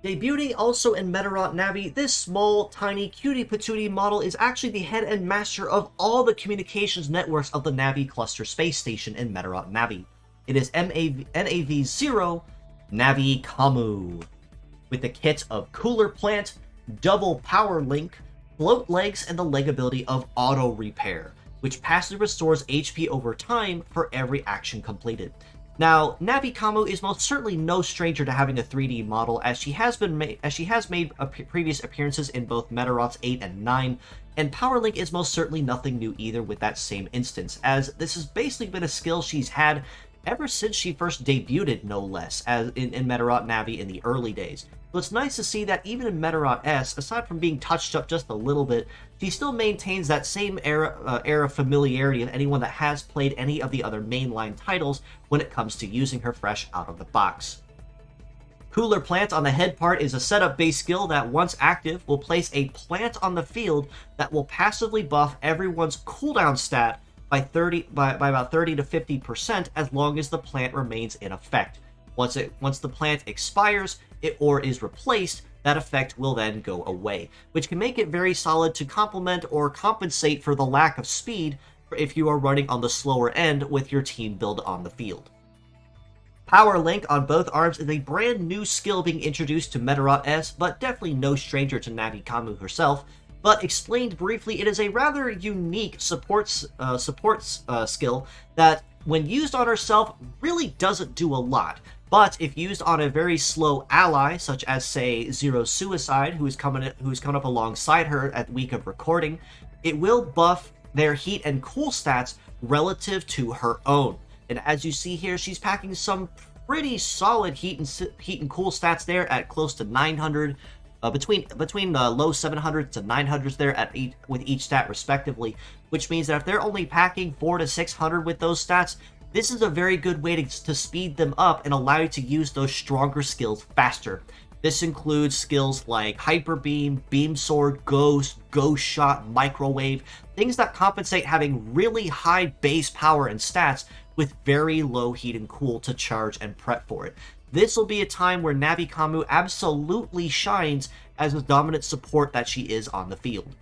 Debuting also in Medarot Navi, this small, tiny, cutie patootie model is actually the head and master of all the communications networks of the Navi cluster space station in Medarot Navi. It is NAV00 Navi-Commu, with the kit of Cooler Plant, Double Power Link, Float Legs, and the leg ability of Auto Repair, which passively restores HP over time for every action completed. Now, Navi-Commu is most certainly no stranger to having a 3D model, as she has made previous appearances in both Metarots 8 and 9, and Power Link is most certainly nothing new either with that same instance, as this has basically been a skill she's had ever since she first debuted, no less, as in Medarot Navi in the early days. So it's nice to see that even in Medarot S, aside from being touched up just a little bit, she still maintains that same era familiarity of anyone that has played any of the other mainline titles when it comes to using her fresh out of the box. Cooler Plant on the head part is a setup-based skill that, once active, will place a plant on the field that will passively buff everyone's cooldown stat by about 30 to 50% as long as the plant remains in effect. Once the plant expires or is replaced, that effect will then go away, which can make it very solid to complement or compensate for the lack of speed if you are running on the slower end with your team build on the field. Power Link on both arms is a brand new skill being introduced to Medarot S, but definitely no stranger to Navi-Commu herself. But explained briefly, it is a rather unique supports skill that, when used on herself, really doesn't do a lot. But if used on a very slow ally, such as, say, Zero Suicide, who's coming up alongside her at week of recording, it will buff their heat and cool stats relative to her own. And as you see here, she's packing some pretty solid heat and cool stats there at close to 900. Between the low 700s to 900s there with each stat respectively, which means that if they're only packing 400 to 600 with those stats, this is a very good way to speed them up and allow you to use those stronger skills faster. This includes skills like Hyper Beam, Beam Sword, Ghost Shot, Microwave, things that compensate having really high base power and stats with very low heat and cool to charge and prep for it. This will be a time where Navi-Commu absolutely shines as the dominant support that she is on the field.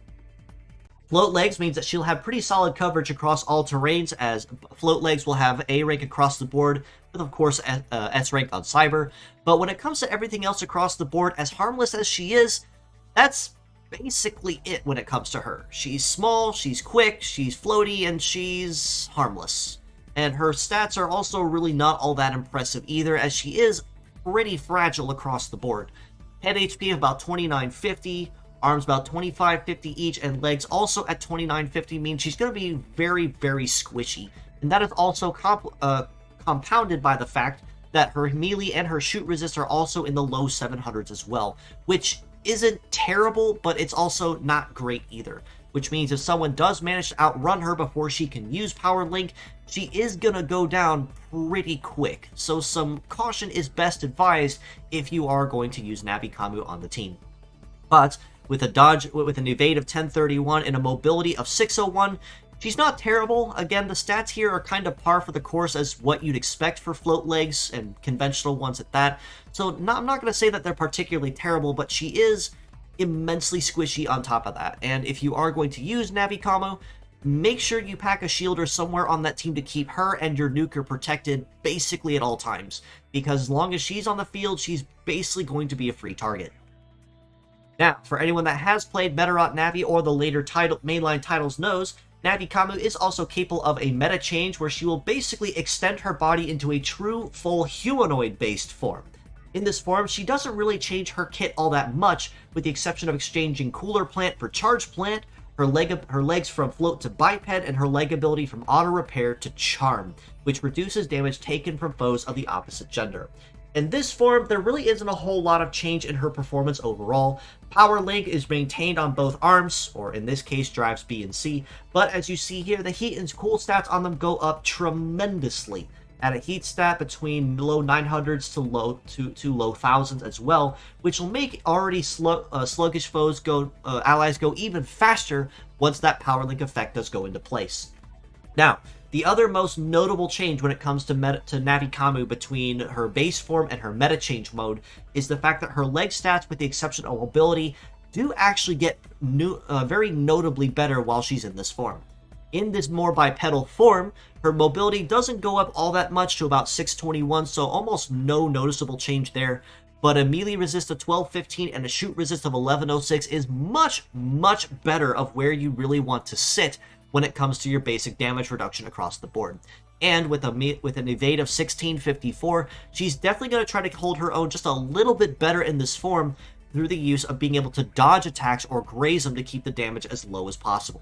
Float Legs means that she'll have pretty solid coverage across all terrains, as Float Legs will have A rank across the board, with of course S rank on Cyber. But when it comes to everything else across the board, as harmless as she is, that's basically it when it comes to her. She's small, she's quick, she's floaty, and she's harmless. And her stats are also really not all that impressive either, as she is pretty fragile across the board. Head HP of about 2950, arms about 2550 each, and legs also at 2950 means she's going to be very, very squishy. And that is also compounded by the fact that her melee and her shoot resist are also in the low 700s as well, which isn't terrible, but it's also not great either. Which means if someone does manage to outrun her before she can use Power Link, she is gonna go down pretty quick. So some caution is best advised if you are going to use Navi-Commu on the team. But with an evade of 1031 and a mobility of 601, she's not terrible. Again, the stats here are kind of par for the course as what you'd expect for Float Legs, and conventional ones at that. So I'm not going to say that they're particularly terrible, but she is immensely squishy on top of that. And if you are going to use Navi-Commu, make sure you pack a shielder somewhere on that team to keep her and your nuker protected basically at all times, because as long as she's on the field, she's basically going to be a free target. Now, for anyone that has played Medarot Navi or the later mainline titles knows, Navi-Commu is also capable of a meta change where she will basically extend her body into a true, full humanoid-based form. In this form, she doesn't really change her kit all that much, with the exception of exchanging Cooler Plant for Charge Plant, her legs from Float to Biped, and her leg ability from Auto Repair to Charm, which reduces damage taken from foes of the opposite gender. In this form, there really isn't a whole lot of change in her performance overall. Power Link is maintained on both arms, or in this case drives B and C, but as you see here, the heat and cool stats on them go up tremendously, at a heat stat between low 900s to low 1000s as well, which will make already sluggish foes allies go even faster once that Power Link effect does go into place. Now, The other most notable change when it comes to Navi-Commu between her base form and her meta change mode is the fact that her leg stats, with the exception of mobility, do actually get very notably better while she's in this form. In this more bipedal form, her mobility doesn't go up all that much to about 621, so almost no noticeable change there. But a melee resist of 1215 and a shoot resist of 1106 is much, much better of where you really want to sit when it comes to your basic damage reduction across the board. And with an evade of 1654, she's definitely going to try to hold her own just a little bit better in this form through the use of being able to dodge attacks or graze them to keep the damage as low as possible.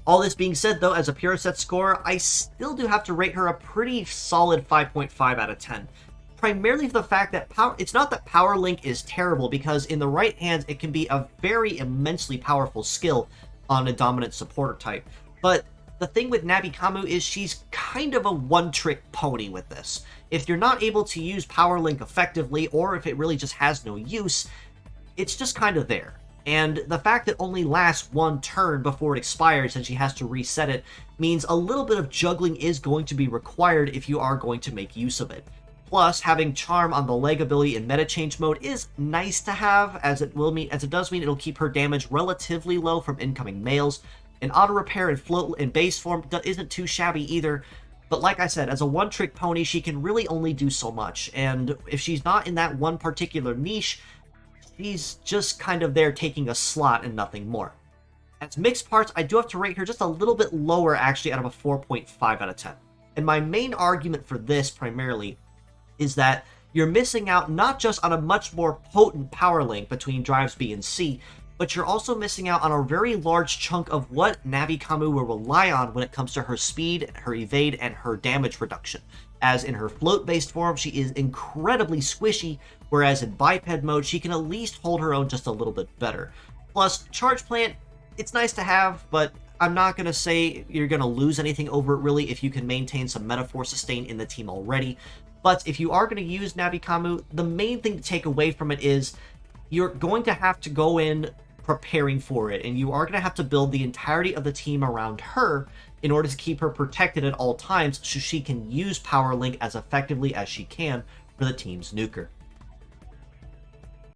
All this being said, though, as a pure set score, I still do have to rate her a pretty solid 5.5 out of 10. Primarily for the fact that it's not that Power Link is terrible, because in the right hands it can be a very immensely powerful skill on a dominant supporter type. But the thing with Navi-Commu is she's kind of a one-trick pony with this. If you're not able to use Power Link effectively, or if it really just has no use, it's just kind of there. And the fact that it only lasts one turn before it expires and she has to reset it means a little bit of juggling is going to be required if you are going to make use of it. Plus, having Charm on the leg ability in meta change mode is nice to have, as it does mean it'll keep her damage relatively low from incoming males. And auto repair and float in base form isn't too shabby either. But like I said, as a one-trick pony, she can really only do so much. And if she's not in that one particular niche, she's just kind of there taking a slot and nothing more. As mixed parts, I do have to rate her just a little bit lower, actually, out of a 4.5 out of 10. And my main argument for this, primarily, is that you're missing out not just on a much more potent power link between drives B and C, but you're also missing out on a very large chunk of what Navi-Commu will rely on when it comes to her speed, her evade, and her damage reduction. As in her float-based form, she is incredibly squishy, whereas in biped mode, she can at least hold her own just a little bit better. Plus, Charge Plant, it's nice to have, but I'm not going to say you're going to lose anything over it, really, if you can maintain some metaphor sustain in the team already. But if you are going to use Navi-Commu, the main thing to take away from it is you're going to have to go in preparing for it, and you are going to have to build the entirety of the team around her in order to keep her protected at all times so she can use Power Link as effectively as she can for the team's nuker.